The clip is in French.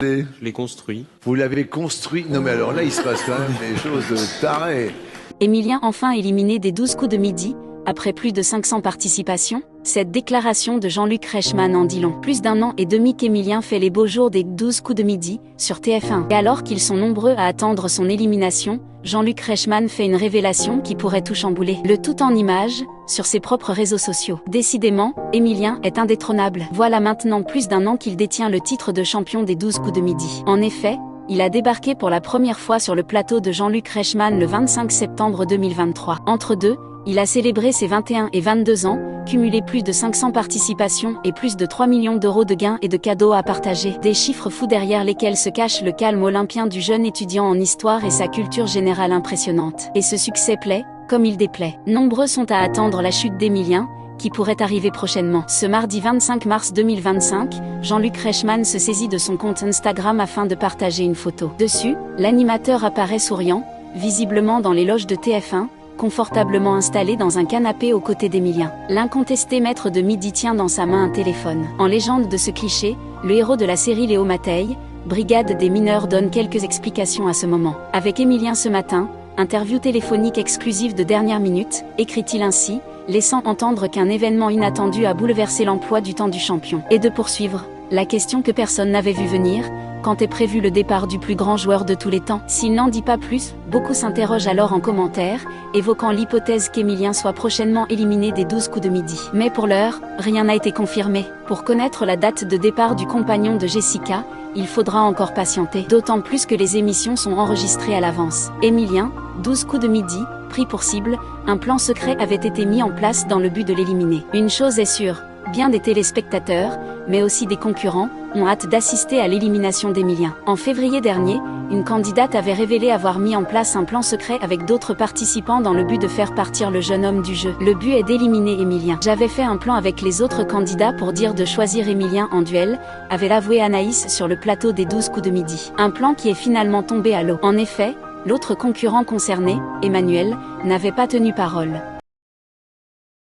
Je l'ai construit. Vous l'avez construit? Non mais alors là, il se passe quand même des choses de taré. Émilien enfin éliminé des 12 coups de midi, après plus de 500 participations. Cette déclaration de Jean-Luc Reichmann en dit long. Plus d'un an et demi qu'Émilien fait les beaux jours des 12 coups de midi, sur TF1. Et alors qu'ils sont nombreux à attendre son élimination, Jean-Luc Reichmann fait une révélation qui pourrait tout chambouler. Le tout en images, sur ses propres réseaux sociaux. Décidément, Émilien est indétrônable. Voilà maintenant plus d'un an qu'il détient le titre de champion des 12 coups de midi. En effet, il a débarqué pour la première fois sur le plateau de Jean-Luc Reichmann le 25 septembre 2023. Entre deux, il a célébré ses 21 et 22 ans, cumulé plus de 500 participations et plus de 3 millions d'euros de gains et de cadeaux à partager. Des chiffres fous derrière lesquels se cache le calme olympien du jeune étudiant en histoire et sa culture générale impressionnante. Et ce succès plaît, comme il déplaît. Nombreux sont à attendre la chute d'Émilien, qui pourrait arriver prochainement. Ce mardi 25 mars 2025, Jean-Luc Reichmann se saisit de son compte Instagram afin de partager une photo. Dessus, l'animateur apparaît souriant, visiblement dans les loges de TF1, confortablement installé dans un canapé aux côtés d'Émilien. L'incontesté maître de midi tient dans sa main un téléphone. En légende de ce cliché, le héros de la série Léo Mattei, Brigade des mineurs, donne quelques explications à ce moment. Avec Émilien ce matin, interview téléphonique exclusive de dernière minute, écrit-il ainsi, laissant entendre qu'un événement inattendu a bouleversé l'emploi du temps du champion. Et de poursuivre, la question que personne n'avait vu venir, quand est prévu le départ du plus grand joueur de tous les temps? S'il n'en dit pas plus, beaucoup s'interrogent alors en commentaire, évoquant l'hypothèse qu'Émilien soit prochainement éliminé des 12 coups de midi. Mais pour l'heure, rien n'a été confirmé. Pour connaître la date de départ du compagnon de Jessica, il faudra encore patienter. D'autant plus que les émissions sont enregistrées à l'avance. Émilien, 12 coups de midi, pris pour cible, un plan secret avait été mis en place dans le but de l'éliminer. Une chose est sûre, bien des téléspectateurs, mais aussi des concurrents, ont hâte d'assister à l'élimination d'Émilien. En février dernier, une candidate avait révélé avoir mis en place un plan secret avec d'autres participants dans le but de faire partir le jeune homme du jeu. Le but est d'éliminer Émilien. J'avais fait un plan avec les autres candidats pour dire de choisir Émilien en duel, avait avoué Anaïs sur le plateau des 12 coups de midi. Un plan qui est finalement tombé à l'eau. En effet, l'autre concurrent concerné, Emmanuel, n'avait pas tenu parole.